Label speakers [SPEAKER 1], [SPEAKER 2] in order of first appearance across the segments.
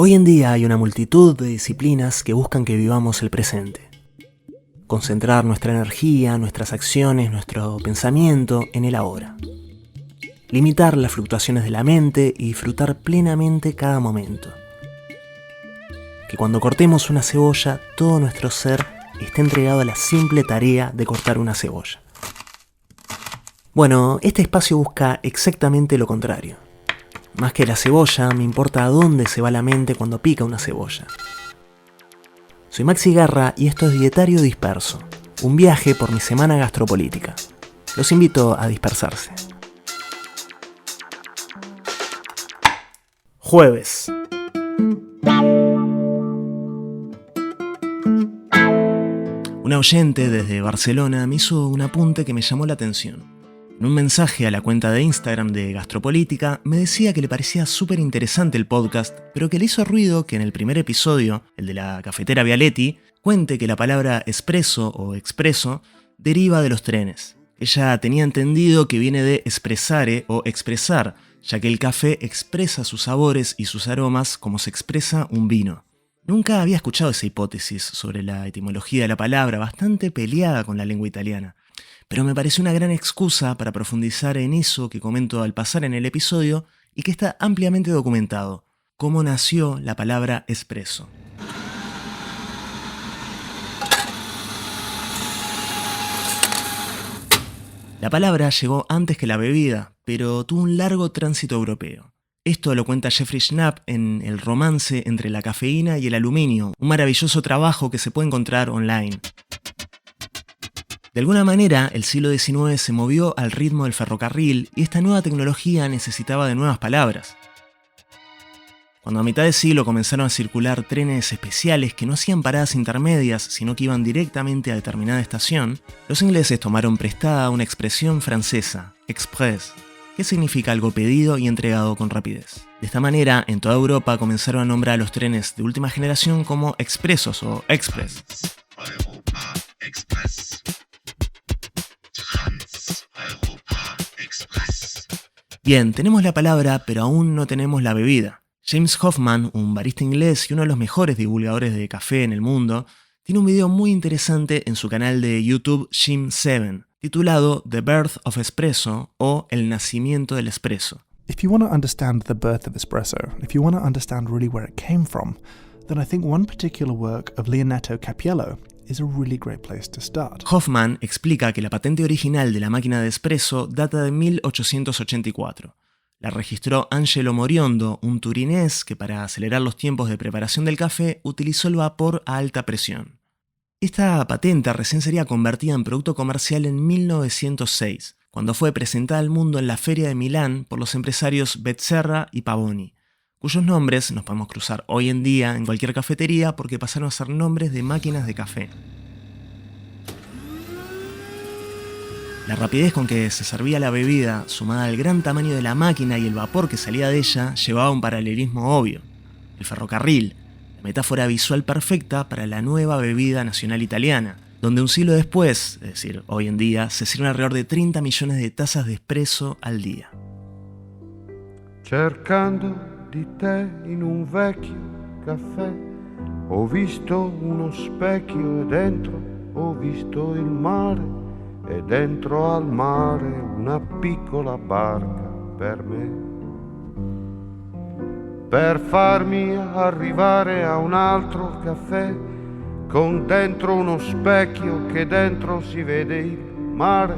[SPEAKER 1] Hoy en día hay una multitud de disciplinas que buscan que vivamos el presente. Concentrar nuestra energía, nuestras acciones, nuestro pensamiento en el ahora. Limitar las fluctuaciones de la mente y disfrutar plenamente cada momento. Que cuando cortemos una cebolla, todo nuestro ser esté entregado a la simple tarea de cortar una cebolla. Bueno, este espacio busca exactamente lo contrario. Más que la cebolla, me importa a dónde se va la mente cuando pica una cebolla. Soy Maxi Garra y esto es Dietario Disperso, un viaje por mi semana gastropolítica. Los invito a dispersarse. Jueves. Una oyente desde Barcelona me hizo un apunte que me llamó la atención. En un mensaje a la cuenta de Instagram de Gastropolítica me decía que le parecía súper interesante el podcast, pero que le hizo ruido que en el primer episodio, el de la cafetera Vialetti, cuente que la palabra espresso o expreso deriva de los trenes. Ella tenía entendido que viene de espressare o expresar, ya que el café expresa sus sabores y sus aromas como se expresa un vino. Nunca había escuchado esa hipótesis sobre la etimología de la palabra, bastante peleada con la lengua italiana. Pero me pareció una gran excusa para profundizar en eso que comento al pasar en el episodio y que está ampliamente documentado: cómo nació la palabra espresso. La palabra llegó antes que la bebida, pero tuvo un largo tránsito europeo. Esto lo cuenta Jeffrey Schnapp en El romance entre la cafeína y el aluminio, un maravilloso trabajo que se puede encontrar online. De alguna manera, el siglo XIX se movió al ritmo del ferrocarril y esta nueva tecnología necesitaba de nuevas palabras. Cuando a mitad de siglo comenzaron a circular trenes especiales que no hacían paradas intermedias, sino que iban directamente a determinada estación, los ingleses tomaron prestada una expresión francesa, express, que significa algo pedido y entregado con rapidez. De esta manera, en toda Europa comenzaron a nombrar a los trenes de última generación como expresos o express. Bien, tenemos la palabra, pero aún no tenemos la bebida. James Hoffmann, un barista inglés y uno de los mejores divulgadores de café en el mundo, tiene un video muy interesante en su canal de YouTube Jim7, titulado The Birth of Espresso o El nacimiento del espresso.
[SPEAKER 2] If you want to understand the birth of espresso, if you want to understand really where it came from, then I think one particular work of Leonetto Cappiello is a really great place to start.
[SPEAKER 1] Hoffmann explica que la patente original de la máquina de espresso data de 1884. La registró Angelo Moriondo, un turinés que para acelerar los tiempos de preparación del café utilizó el vapor a alta presión. Esta patente recién sería convertida en producto comercial en 1906, cuando fue presentada al mundo en la Feria de Milán por los empresarios Becerra y Pavoni, cuyos nombres nos podemos cruzar hoy en día en cualquier cafetería porque pasaron a ser nombres de máquinas de café. La rapidez con que se servía la bebida, sumada al gran tamaño de la máquina y el vapor que salía de ella, llevaba un paralelismo obvio: el ferrocarril, la metáfora visual perfecta para la nueva bebida nacional italiana, donde un siglo después, es decir, hoy en día, se sirven alrededor de 30 millones de tazas de espresso al día.
[SPEAKER 3] Cercando di te in un vecchio caffè, ho visto uno specchio e dentro ho visto il mare, e dentro al mare una piccola barca per me, per farmi arrivare a un altro caffè, con dentro uno specchio che dentro si vede il mare,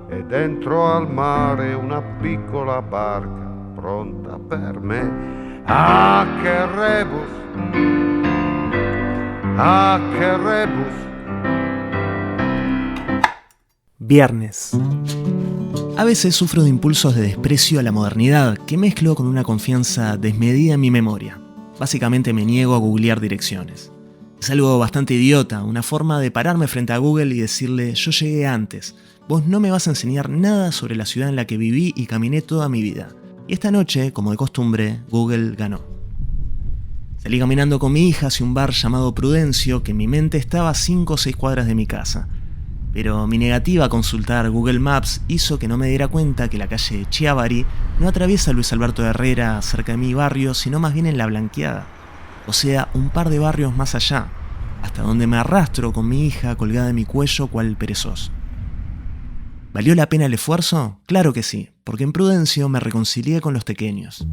[SPEAKER 3] e dentro al mare una piccola barca pronta per me. Ah, che rebus! Ah, che rebus!
[SPEAKER 1] Viernes. A veces sufro de impulsos de desprecio a la modernidad que mezclo con una confianza desmedida en mi memoria. Básicamente me niego a googlear direcciones. Es algo bastante idiota, una forma de pararme frente a Google y decirle: yo llegué antes, vos no me vas a enseñar nada sobre la ciudad en la que viví y caminé toda mi vida. Y esta noche, como de costumbre, Google ganó. Salí caminando con mi hija hacia un bar llamado Prudencio, que en mi mente estaba a 5 o 6 cuadras de mi casa. Pero mi negativa a consultar Google Maps hizo que no me diera cuenta que la calle Chiavari no atraviesa Luis Alberto Herrera cerca de mi barrio, sino más bien en La Blanqueada. o sea, un par de barrios más allá, hasta donde me arrastro con mi hija colgada de mi cuello cual perezoso. ¿Valió la pena el esfuerzo? Claro que sí, porque en Prudencio me reconcilié con los tequeños.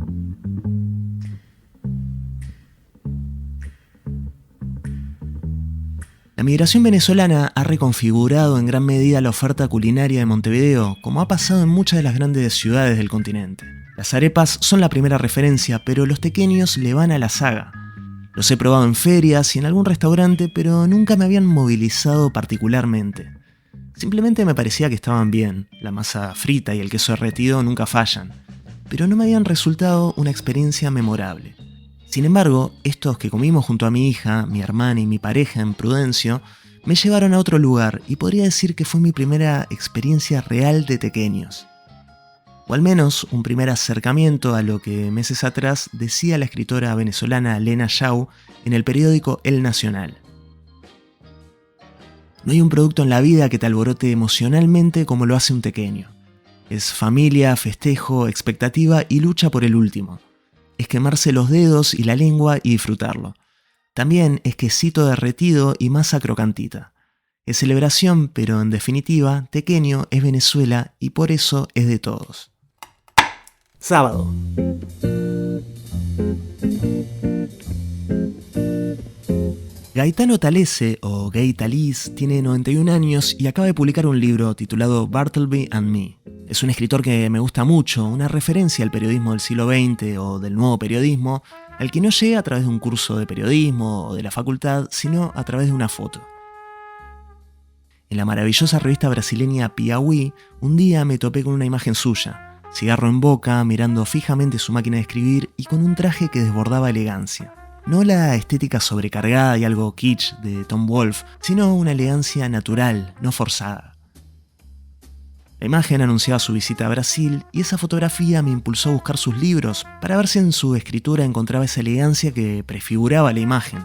[SPEAKER 1] La migración venezolana ha reconfigurado en gran medida la oferta culinaria de Montevideo, como ha pasado en muchas de las grandes ciudades del continente. Las arepas son la primera referencia, pero los tequeños le van a la saga. Los he probado en ferias y en algún restaurante, pero nunca me habían movilizado particularmente. Simplemente me parecía que estaban bien, la masa frita y el queso derretido nunca fallan, pero no me habían resultado una experiencia memorable. Sin embargo, estos que comimos junto a mi hija, mi hermana y mi pareja en Prudencio, me llevaron a otro lugar y podría decir que fue mi primera experiencia real de tequeños. O al menos un primer acercamiento a lo que meses atrás decía la escritora venezolana Lena Yau en el periódico El Nacional. No hay un producto en la vida que te alborote emocionalmente como lo hace un tequeño. Es familia, festejo, expectativa y lucha por el último. Es quemarse los dedos y la lengua y disfrutarlo. También es quesito derretido y masa crocantita. Es celebración, pero en definitiva, tequeño es Venezuela y por eso es de todos. Sábado. Gaetano Talese, o Gay Talese, tiene 91 años y acaba de publicar un libro titulado Bartleby and Me. Es un escritor que me gusta mucho, una referencia al periodismo del siglo XX o del nuevo periodismo, al que no llegué a través de un curso de periodismo o de la facultad, sino a través de una foto. En la maravillosa revista brasileña Piauí, un día me topé con una imagen suya, cigarro en boca, mirando fijamente su máquina de escribir y con un traje que desbordaba elegancia. No la estética sobrecargada y algo kitsch de Tom Wolfe, sino una elegancia natural, no forzada. La imagen anunciaba su visita a Brasil y esa fotografía me impulsó a buscar sus libros para ver si en su escritura encontraba esa elegancia que prefiguraba la imagen,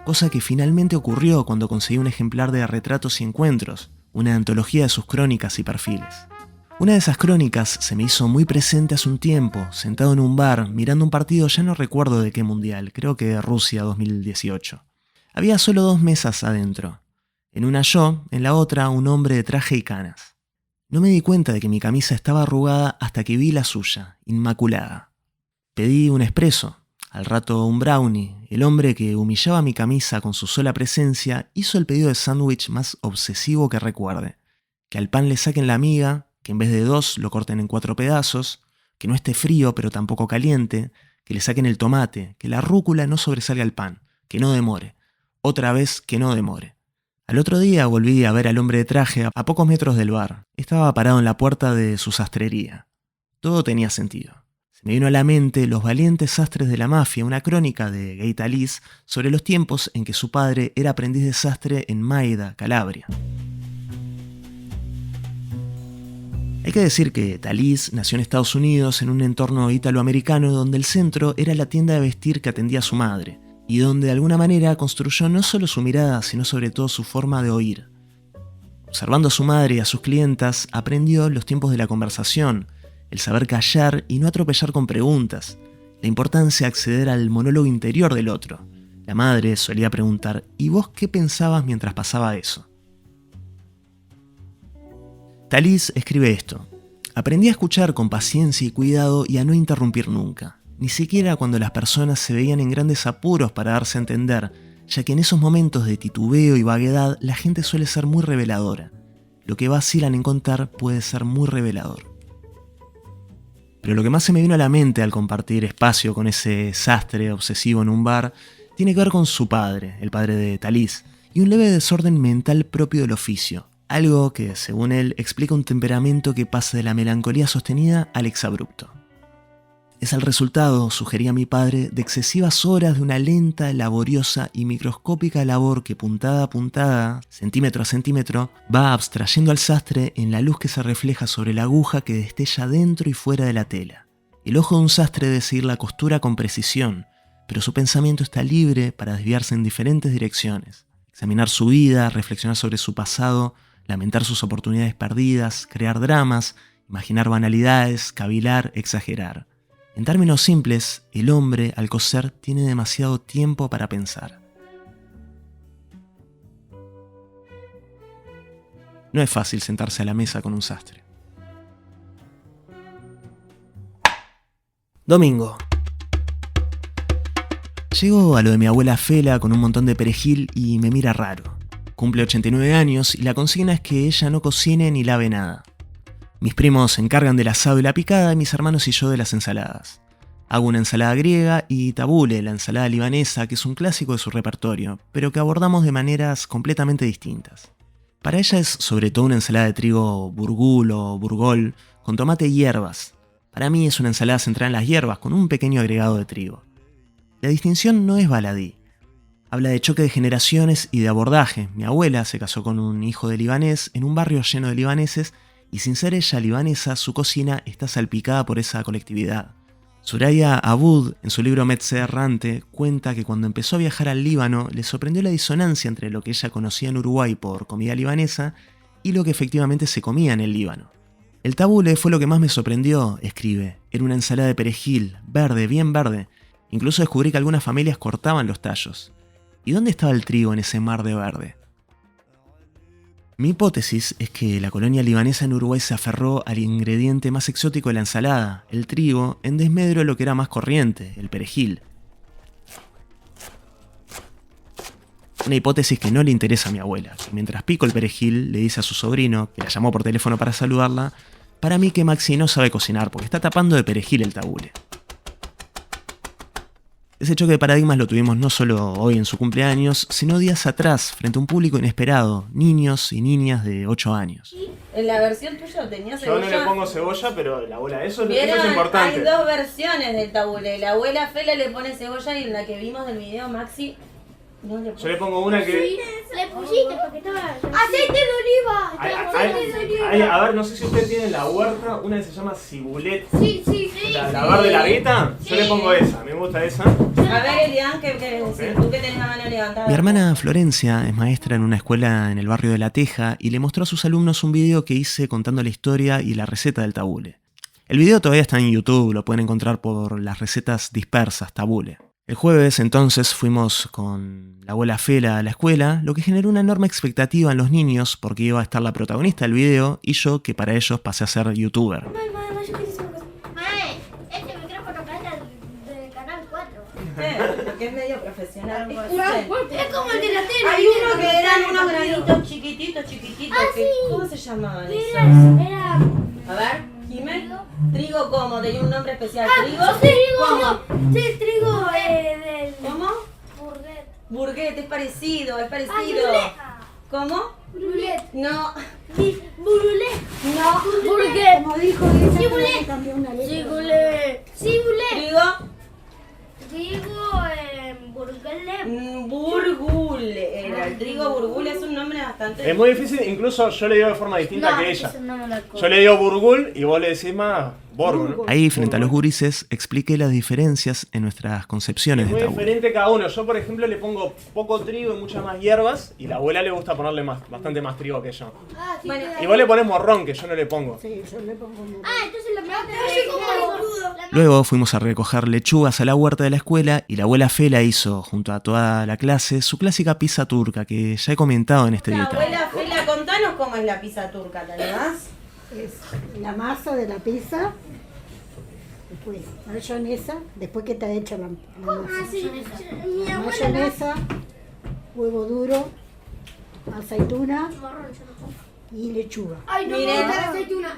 [SPEAKER 1] cosa que finalmente ocurrió cuando conseguí un ejemplar de Retratos y Encuentros, una antología de sus crónicas y perfiles. Una de esas crónicas se me hizo muy presente hace un tiempo, sentado en un bar, mirando un partido, ya no recuerdo de qué mundial, creo que de Rusia 2018. Había solo 2 mesas adentro. En una yo, en la otra un hombre de traje y canas. No me di cuenta de que mi camisa estaba arrugada hasta que vi la suya, inmaculada. Pedí un espresso, al rato un brownie. El hombre que humillaba mi camisa con su sola presencia hizo el pedido de sándwich más obsesivo que recuerde. Que al pan le saquen la miga, que en vez de 2 lo corten en 4 pedazos, que no esté frío pero tampoco caliente, que le saquen el tomate, que la rúcula no sobresalga al pan, que no demore, otra vez que no demore. Al otro día volví a ver al hombre de traje a pocos metros del bar. Estaba parado en la puerta de su sastrería. Todo tenía sentido. Se me vino a la mente Los valientes sastres de la mafia, una crónica de Gay Talese sobre los tiempos en que su padre era aprendiz de sastre en Maida, Calabria. Hay que decir que Talese nació en Estados Unidos en un entorno italoamericano donde el centro era la tienda de vestir que atendía a su madre, y donde de alguna manera construyó no solo su mirada, sino sobre todo su forma de oír. Observando a su madre y a sus clientas, aprendió los tiempos de la conversación, el saber callar y no atropellar con preguntas, la importancia de acceder al monólogo interior del otro. La madre solía preguntar, ¿y vos qué pensabas mientras pasaba eso? Talese escribe esto: aprendí a escuchar con paciencia y cuidado y a no interrumpir nunca, ni siquiera cuando las personas se veían en grandes apuros para darse a entender, ya que en esos momentos de titubeo y vaguedad la gente suele ser muy reveladora. Lo que vacilan en contar puede ser muy revelador. Pero lo que más se me vino a la mente al compartir espacio con ese sastre obsesivo en un bar tiene que ver con su padre, el padre de Talese, y un leve desorden mental propio del oficio. Algo que, según él, explica un temperamento que pasa de la melancolía sostenida al exabrupto. Es el resultado, sugería mi padre, de excesivas horas de una lenta, laboriosa y microscópica labor que puntada a puntada, centímetro a centímetro, va abstrayendo al sastre en la luz que se refleja sobre la aguja que destella dentro y fuera de la tela. El ojo de un sastre debe seguir la costura con precisión, pero su pensamiento está libre para desviarse en diferentes direcciones. Examinar su vida, reflexionar sobre su pasado, lamentar sus oportunidades perdidas, crear dramas, imaginar banalidades, cavilar, exagerar. En términos simples, el hombre, al coser, tiene demasiado tiempo para pensar. No es fácil sentarse a la mesa con un sastre. Domingo. Llego a lo de mi abuela Fela con un montón de perejil y me mira raro. Cumple 89 años y la consigna es que ella no cocine ni lave nada. Mis primos se encargan del asado y la picada y mis hermanos y yo de las ensaladas. Hago una ensalada griega y tabule, la ensalada libanesa, que es un clásico de su repertorio, pero que abordamos de maneras completamente distintas. Para ella es sobre todo una ensalada de trigo burgul o burgol, con tomate y hierbas. Para mí es una ensalada centrada en las hierbas, con un pequeño agregado de trigo. La distinción no es baladí. Habla de choque de generaciones y de abordaje. Mi abuela se casó con un hijo de libanés en un barrio lleno de libaneses y sin ser ella libanesa, su cocina está salpicada por esa colectividad. Suraya Aboud, en su libro Metzger Errante, cuenta que cuando empezó a viajar al Líbano le sorprendió la disonancia entre lo que ella conocía en Uruguay por comida libanesa y lo que efectivamente se comía en el Líbano. El tabule fue lo que más me sorprendió, escribe. Era una ensalada de perejil, verde, bien verde. Incluso descubrí que algunas familias cortaban los tallos. ¿Y dónde estaba el trigo en ese mar de verde? Mi hipótesis es que la colonia libanesa en Uruguay se aferró al ingrediente más exótico de la ensalada, el trigo, en desmedro de lo que era más corriente, el perejil. Una hipótesis que no le interesa a mi abuela, que mientras pico el perejil le dice a su sobrino, que la llamó por teléfono para saludarla, para mí que Maxi no sabe cocinar porque está tapando de perejil el tabule. Ese choque de paradigmas lo tuvimos no solo hoy en su cumpleaños, sino días atrás, frente a un público inesperado, niños y niñas de 8 años.
[SPEAKER 4] En la versión tuya tenía cebolla.
[SPEAKER 1] Yo no le pongo cebolla, pero la abuela, eso es
[SPEAKER 4] ¿Vieron?
[SPEAKER 1] importante.
[SPEAKER 4] Hay dos versiones del tabule. La abuela Fela le pone cebolla y en la que vimos del video Maxi no le pone.
[SPEAKER 1] Yo le pongo una que...
[SPEAKER 5] Sí, le pusiste porque estaba... ¡Aceite de oliva! ¡Aceite de oliva!
[SPEAKER 1] A ver, no sé si ustedes tienen la huerta, una que se llama cibulet.
[SPEAKER 5] Sí.
[SPEAKER 1] La verde larguita, yo le pongo esa, me gusta esa.
[SPEAKER 4] A ver, Elian, ¿qué querés decir? Tú que tenés la mano levantada.
[SPEAKER 1] Mi hermana Florencia es maestra en una escuela en el barrio de La Teja y le mostró a sus alumnos un video que hice contando la historia y la receta del tabule. El video todavía está en YouTube, lo pueden encontrar por las recetas dispersas, tabule. El jueves entonces fuimos con la abuela Fela a la escuela, lo que generó una enorme expectativa en los niños porque iba a estar la protagonista del video y yo, que para ellos pasé a ser youtuber.
[SPEAKER 5] Mamá, yo quiero decir una cosa. Este micrófono que es del Canal 4.
[SPEAKER 4] Porque es medio profesional.
[SPEAKER 5] Es como el de la tele.
[SPEAKER 4] Hay uno que eran unos granitos chiquititos.
[SPEAKER 5] Ah,
[SPEAKER 4] que,
[SPEAKER 5] sí.
[SPEAKER 4] ¿cómo se llamaban esos?
[SPEAKER 5] Era...
[SPEAKER 4] A ver, Jimé. Trigo como, tenía un nombre especial. Trigo.
[SPEAKER 5] trigo.
[SPEAKER 4] ¿Cómo?
[SPEAKER 5] Sí, trigo del...
[SPEAKER 4] ¿Cómo?
[SPEAKER 5] Burguet.
[SPEAKER 4] Burguet, es parecido.
[SPEAKER 5] brulé.
[SPEAKER 4] ¿Cómo?
[SPEAKER 5] Brulet.
[SPEAKER 4] No.
[SPEAKER 5] Brulé.
[SPEAKER 4] No.
[SPEAKER 5] Burguet.
[SPEAKER 6] Como dijo ella,
[SPEAKER 5] Cibulet.
[SPEAKER 6] cambió una letra.
[SPEAKER 5] Cibulet.
[SPEAKER 4] Trigo. Burgul era. El trigo burgul es un nombre bastante...
[SPEAKER 1] Es muy difícil, incluso yo le digo de forma distinta que ella. Yo le digo burgul y vos le decís más borgo, ¿no? Ahí, frente a los gurises, expliqué las diferencias en nuestras concepciones
[SPEAKER 7] Es
[SPEAKER 1] de
[SPEAKER 7] muy
[SPEAKER 1] tabú.
[SPEAKER 7] diferente cada uno. Yo, por ejemplo, le pongo poco trigo y muchas más hierbas. Y la abuela le gusta ponerle bastante más trigo que yo.
[SPEAKER 4] Bueno,
[SPEAKER 7] Y vos le ponés morrón, que yo no le pongo.
[SPEAKER 6] Sí, yo le pongo un...
[SPEAKER 5] Entonces la mejor
[SPEAKER 1] Luego fuimos a recoger lechugas a la huerta de la escuela y la abuela Fela hizo, junto a toda la clase, su clásica pizza turca que ya he comentado en este
[SPEAKER 4] la
[SPEAKER 1] detalle.
[SPEAKER 4] abuela Fela, contanos cómo es la pizza turca, ¿te acordás?
[SPEAKER 6] Es la masa de la pizza, después mayonesa, después que está hecha la masa. Mayonesa, huevo duro, aceituna y lechuga.
[SPEAKER 4] Miren,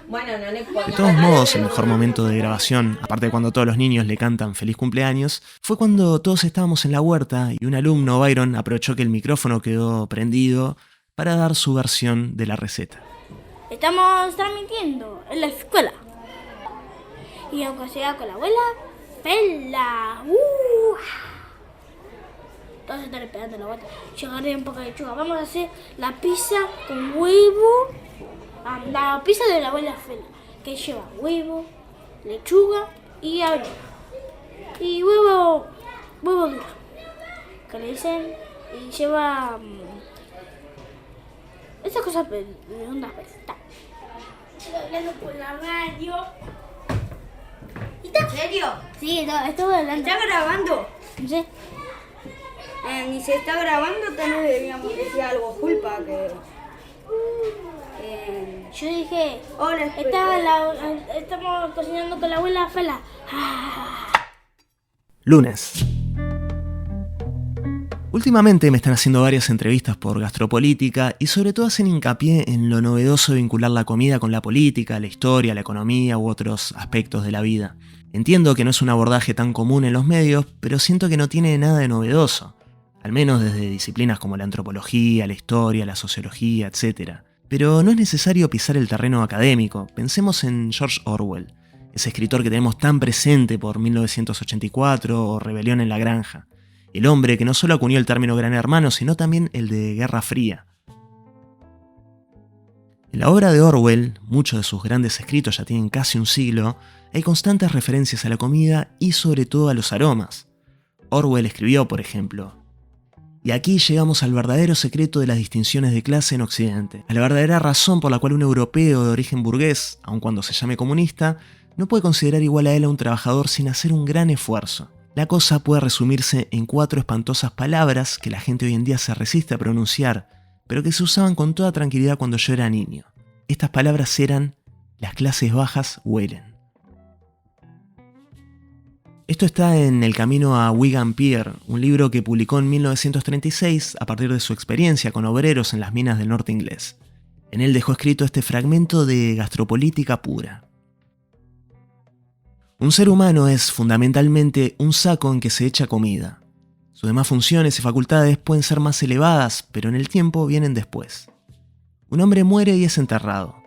[SPEAKER 4] bueno, no le pongo.
[SPEAKER 1] De todos modos, el mejor momento de grabación, aparte de cuando todos los niños le cantan feliz cumpleaños, fue cuando todos estábamos en la huerta y un alumno, Byron, aprovechó que el micrófono quedó prendido para dar su versión de la receta.
[SPEAKER 5] Estamos transmitiendo en la escuela. Y aunque sea con la abuela, Fela. Todos están esperando la vuelta. Llegaré un poco de lechuga. Vamos a hacer la pizza con huevo. La pizza de la abuela Fela, que lleva huevo, lechuga y avena. Y huevo duro, que le dicen, y lleva esas cosas redondas, pero está. Estoy hablando por la radio. Y está ¿En serio? Sí, estuve hablando. ¿Está grabando? Sí. Ni se está grabando, tal vez deberíamos decir algo culpa que... yo dije, hola, estamos cocinando con la abuela Fela.
[SPEAKER 1] Lunes. Últimamente me están haciendo varias entrevistas por Gastropolítica y sobre todo hacen hincapié en lo novedoso de vincular la comida con la política, la historia, la economía u otros aspectos de la vida. Entiendo que no es un abordaje tan común en los medios, pero siento que no tiene nada de novedoso, al menos desde disciplinas como la antropología, la historia, la sociología, etc. Pero no es necesario pisar el terreno académico. Pensemos en George Orwell, ese escritor que tenemos tan presente por 1984 o Rebelión en la Granja. El hombre que no solo acuñó el término Gran Hermano, sino también el de Guerra Fría. En la obra de Orwell, muchos de sus grandes escritos ya tienen casi un siglo, hay constantes referencias a la comida y sobre todo a los aromas. Orwell escribió, por ejemplo: y aquí llegamos al verdadero secreto de las distinciones de clase en Occidente, a la verdadera razón por la cual un europeo de origen burgués, aun cuando se llame comunista, no puede considerar igual a él a un trabajador sin hacer un gran esfuerzo. La cosa puede resumirse en 4 espantosas palabras que la gente hoy en día se resiste a pronunciar, pero que se usaban con toda tranquilidad cuando yo era niño. Estas palabras eran: las clases bajas huelen. Esto está en El camino a Wigan Pier, un libro que publicó en 1936 a partir de su experiencia con obreros en las minas del norte inglés. En él dejó escrito este fragmento de gastropolítica pura. Un ser humano es fundamentalmente un saco en que se echa comida. Sus demás funciones y facultades pueden ser más elevadas, pero en el tiempo vienen después. Un hombre muere y es enterrado.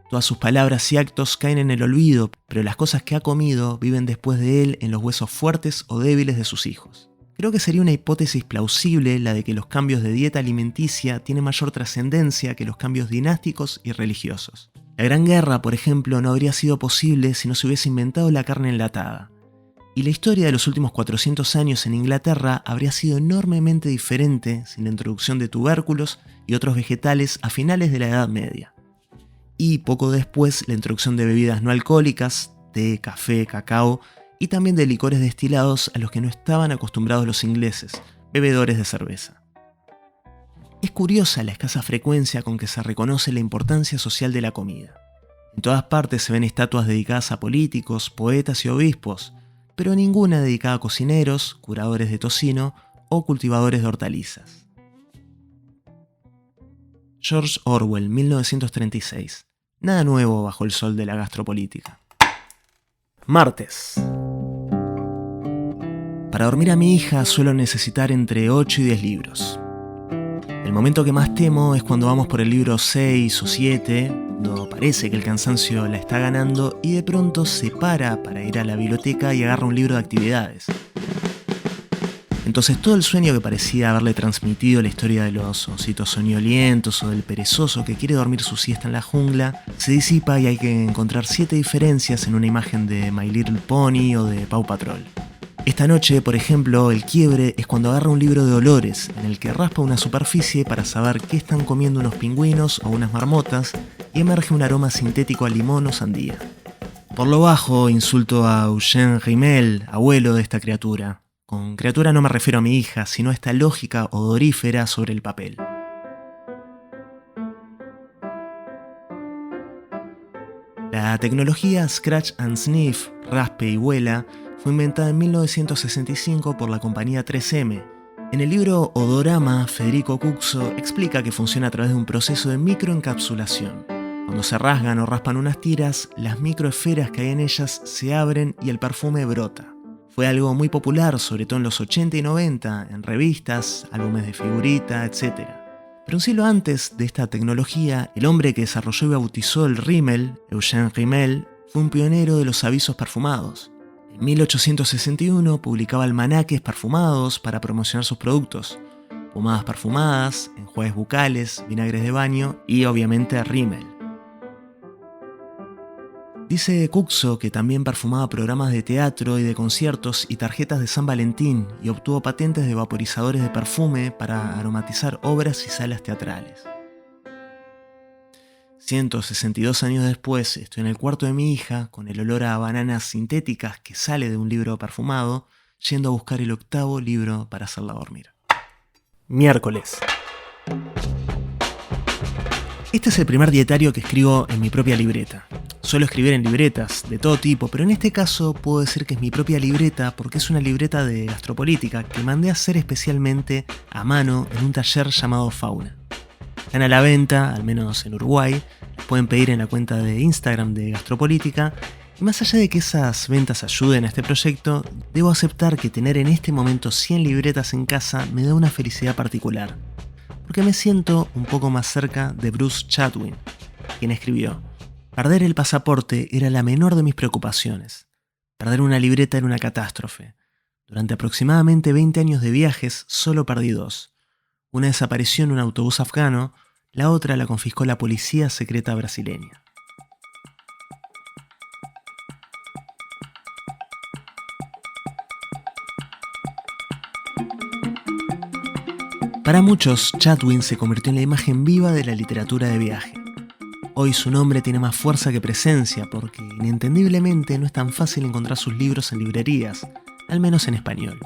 [SPEAKER 1] Todas sus palabras y actos caen en el olvido, pero las cosas que ha comido viven después de él en los huesos fuertes o débiles de sus hijos. Creo que sería una hipótesis plausible la de que los cambios de dieta alimenticia tienen mayor trascendencia que los cambios dinásticos y religiosos. La Gran Guerra, por ejemplo, no habría sido posible si no se hubiese inventado la carne enlatada. Y la historia de los últimos 400 años en Inglaterra habría sido enormemente diferente sin la introducción de tubérculos y otros vegetales a finales de la Edad Media. Y poco después la introducción de bebidas no alcohólicas, té, café, cacao y también de licores destilados a los que no estaban acostumbrados los ingleses, bebedores de cerveza. Es curiosa la escasa frecuencia con que se reconoce la importancia social de la comida. En todas partes se ven estatuas dedicadas a políticos, poetas y obispos, pero ninguna dedicada a cocineros, curadores de tocino o cultivadores de hortalizas. George Orwell, 1936. Nada nuevo bajo el sol de la gastropolítica. Martes. Para dormir a mi hija suelo necesitar entre 8 y 10 libros. El momento que más temo es cuando vamos por el libro 6 o 7, cuando parece que el cansancio la está ganando y de pronto se para ir a la biblioteca y agarra un libro de actividades. Entonces todo el sueño que parecía haberle transmitido la historia de los ositos soñolientos o del perezoso que quiere dormir su siesta en la jungla se disipa y hay que encontrar 7 diferencias en una imagen de My Little Pony o de Paw Patrol. Esta noche, por ejemplo, el quiebre es cuando agarra un libro de olores en el que raspa una superficie para saber qué están comiendo unos pingüinos o unas marmotas y emerge un aroma sintético a limón o sandía. Por lo bajo insulto a Eugène Rimel, abuelo de esta criatura. Con criatura no me refiero a mi hija, sino a esta lógica odorífera sobre el papel. La tecnología Scratch and Sniff, raspe y huela, fue inventada en 1965 por la compañía 3M. En el libro Odorama, Federico Cucso explica que funciona a través de un proceso de microencapsulación. Cuando se rasgan o raspan unas tiras, las microesferas que hay en ellas se abren y el perfume brota. Fue algo muy popular, sobre todo en los 80 y 90, en revistas, álbumes de figurita, etc. Pero un siglo antes de esta tecnología, el hombre que desarrolló y bautizó el rímel, Eugène Rimel, fue un pionero de los avisos perfumados. En 1861 publicaba almanaques perfumados para promocionar sus productos, pomadas perfumadas, enjuagues bucales, vinagres de baño y obviamente rímel. Dice Cucso que también perfumaba programas de teatro y de conciertos y tarjetas de San Valentín y obtuvo patentes de vaporizadores de perfume para aromatizar obras y salas teatrales. 162 años después, estoy en el cuarto de mi hija, con el olor a bananas sintéticas que sale de un libro perfumado, yendo a buscar el 8º libro para hacerla dormir. Miércoles. Este es el primer dietario que escribo en mi propia libreta. Suelo escribir en libretas de todo tipo, pero en este caso puedo decir que es mi propia libreta porque es una libreta de gastropolítica que mandé a hacer especialmente a mano en un taller llamado Fauna. Están a la venta, al menos en Uruguay, las pueden pedir en la cuenta de Instagram de Gastropolítica, y más allá de que esas ventas ayuden a este proyecto, debo aceptar que tener en este momento 100 libretas en casa me da una felicidad particular, porque me siento un poco más cerca de Bruce Chatwin, quien escribió: perder el pasaporte era la menor de mis preocupaciones. Perder una libreta era una catástrofe. Durante aproximadamente 20 años de viajes, solo perdí 2. Una desapareció en un autobús afgano, la otra la confiscó la policía secreta brasileña. Para muchos, Chatwin se convirtió en la imagen viva de la literatura de viaje. Hoy su nombre tiene más fuerza que presencia porque, inentendiblemente, no es tan fácil encontrar sus libros en librerías, al menos en español.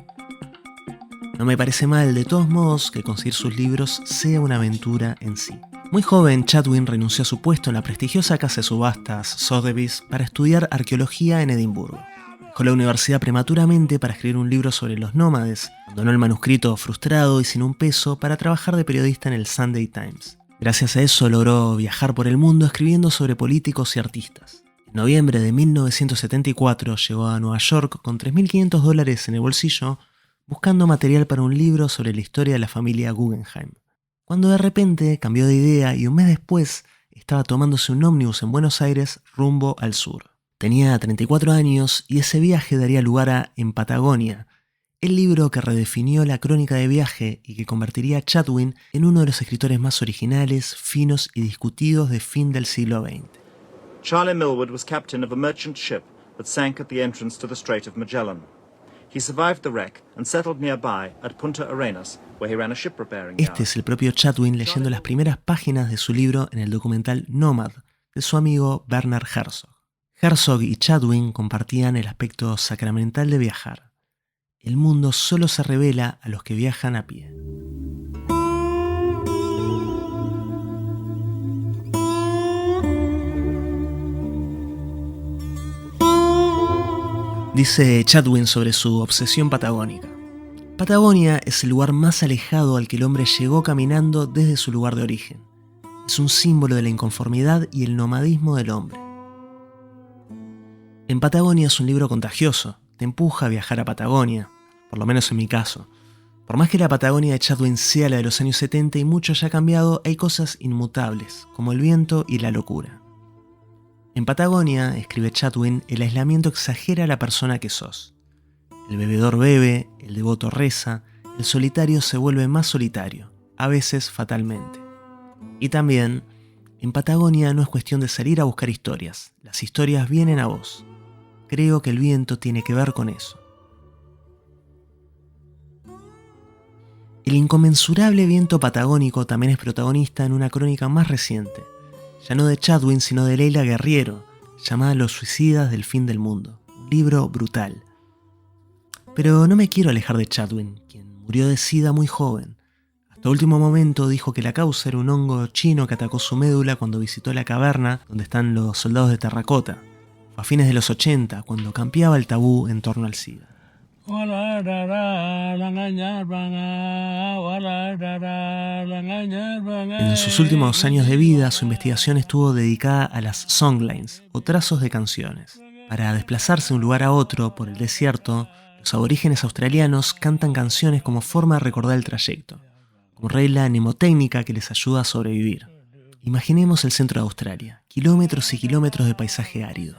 [SPEAKER 1] No me parece mal, de todos modos, que conseguir sus libros sea una aventura en sí. Muy joven, Chatwin renunció a su puesto en la prestigiosa casa de subastas Sotheby's para estudiar arqueología en Edimburgo. Dejó la universidad prematuramente para escribir un libro sobre los nómades, abandonó el manuscrito frustrado y sin un peso para trabajar de periodista en el Sunday Times. Gracias a eso logró viajar por el mundo escribiendo sobre políticos y artistas. En noviembre de 1974 llegó a Nueva York con $3.500 en el bolsillo, buscando material para un libro sobre la historia de la familia Guggenheim. Cuando de repente cambió de idea y un mes después estaba tomándose un ómnibus en Buenos Aires rumbo al sur. Tenía 34 años y ese viaje daría lugar a En Patagonia, el libro que redefinió la crónica de viaje y que convertiría a Chatwin en uno de los escritores más originales, finos y discutidos de fin del siglo XX.
[SPEAKER 8] Charlie Millward was captain of a merchant ship that sank at the entrance to the Strait of Magellan. He survived the wreck and settled nearby at Punta Arenas, where he ran a ship repairing yard.
[SPEAKER 1] Este es el propio Chatwin leyendo las primeras páginas de su libro en el documental Nomad, de su amigo Bernard Herzog. Herzog y Chatwin compartían el aspecto sacramental de viajar. El mundo solo se revela a los que viajan a pie. Dice Chatwin sobre su obsesión patagónica. Patagonia es el lugar más alejado al que el hombre llegó caminando desde su lugar de origen. Es un símbolo de la inconformidad y el nomadismo del hombre. En Patagonia es un libro contagioso, te empuja a viajar a Patagonia, por lo menos en mi caso. Por más que la Patagonia de Chatwin sea la de los años 70 y mucho haya cambiado, hay cosas inmutables, como el viento y la locura. En Patagonia, escribe Chatwin, el aislamiento exagera a la persona que sos. El bebedor bebe, el devoto reza, el solitario se vuelve más solitario, a veces fatalmente. Y también, en Patagonia no es cuestión de salir a buscar historias, las historias vienen a vos. Creo que el viento tiene que ver con eso. El inconmensurable viento patagónico también es protagonista en una crónica más reciente, ya no de Chatwin sino de Leila Guerriero, llamada Los suicidas del fin del mundo, un libro brutal. Pero no me quiero alejar de Chatwin, quien murió de SIDA muy joven. Hasta último momento dijo que la causa era un hongo chino que atacó su médula cuando visitó la caverna donde están los soldados de terracota. Fue a fines de los 80, cuando campeaba el tabú en torno al SIDA. En sus últimos años de vida, su investigación estuvo dedicada a las songlines, o trazos de canciones. Para desplazarse de un lugar a otro por el desierto, los aborígenes australianos cantan canciones como forma de recordar el trayecto, como regla mnemotécnica que les ayuda a sobrevivir. Imaginemos el centro de Australia, kilómetros y kilómetros de paisaje árido.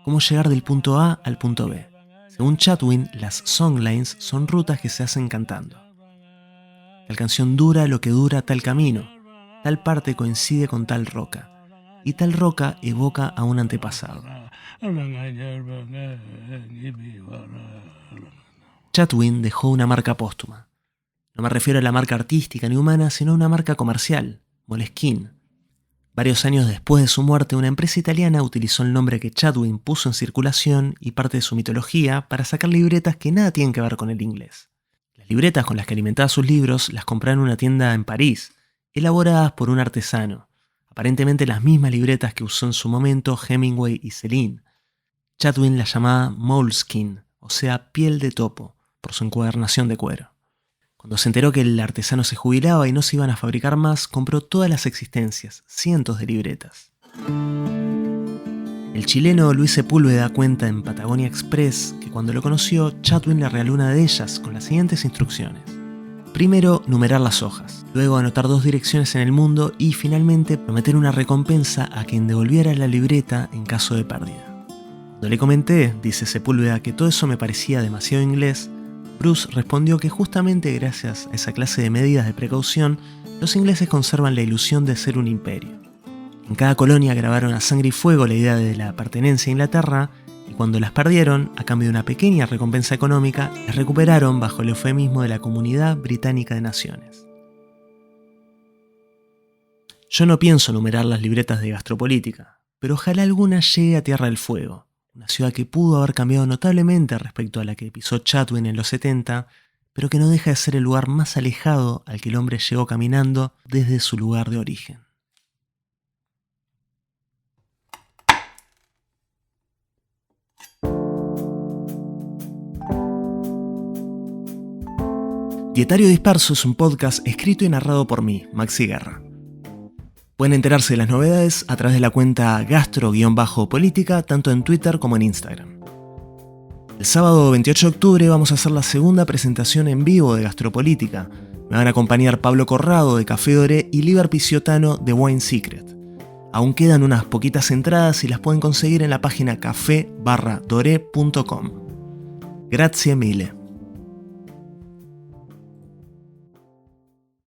[SPEAKER 1] ¿Cómo llegar del punto A al punto B? Según Chatwin, las songlines son rutas que se hacen cantando. Tal canción dura lo que dura tal camino, tal parte coincide con tal roca, y tal roca evoca a un antepasado. Chatwin dejó una marca póstuma. No me refiero a la marca artística ni humana, sino a una marca comercial, Moleskine. Varios años después de su muerte, una empresa italiana utilizó el nombre que Chatwin puso en circulación y parte de su mitología para sacar libretas que nada tienen que ver con el inglés. Las libretas con las que alimentaba sus libros las compraba en una tienda en París, elaboradas por un artesano, aparentemente las mismas libretas que usó en su momento Hemingway y Céline. Chatwin las llamaba moleskin, o sea, piel de topo, por su encuadernación de cuero. Cuando se enteró que el artesano se jubilaba y no se iban a fabricar más, compró todas las existencias, cientos de libretas. El chileno Luis Sepúlveda cuenta en Patagonia Express que cuando lo conoció, Chatwin le regaló una de ellas con las siguientes instrucciones. Primero, numerar las hojas, luego anotar 2 direcciones en el mundo y finalmente prometer una recompensa a quien devolviera la libreta en caso de pérdida. Cuando le comenté, dice Sepúlveda, que todo eso me parecía demasiado inglés, Bruce respondió que justamente gracias a esa clase de medidas de precaución, los ingleses conservan la ilusión de ser un imperio. En cada colonia grabaron a sangre y fuego la idea de la pertenencia a Inglaterra, y cuando las perdieron, a cambio de una pequeña recompensa económica, las recuperaron bajo el eufemismo de la Comunidad Británica de Naciones. Yo no pienso numerar las libretas de Gastropolítica, pero ojalá alguna llegue a Tierra del Fuego, una ciudad que pudo haber cambiado notablemente respecto a la que pisó Chatwin en los 70, pero que no deja de ser el lugar más alejado al que el hombre llegó caminando desde su lugar de origen. Dietario Disperso es un podcast escrito y narrado por mí, Maxi Guerra. Pueden enterarse de las novedades a través de la cuenta gastro-política tanto en Twitter como en Instagram. El sábado 28 de octubre vamos a hacer la segunda presentación en vivo de Gastropolítica. Me van a acompañar Pablo Corrado de Café Doré y Liber Picciotano de Wine Secret. Aún quedan unas poquitas entradas y las pueden conseguir en la página café-doré.com. Grazie mille.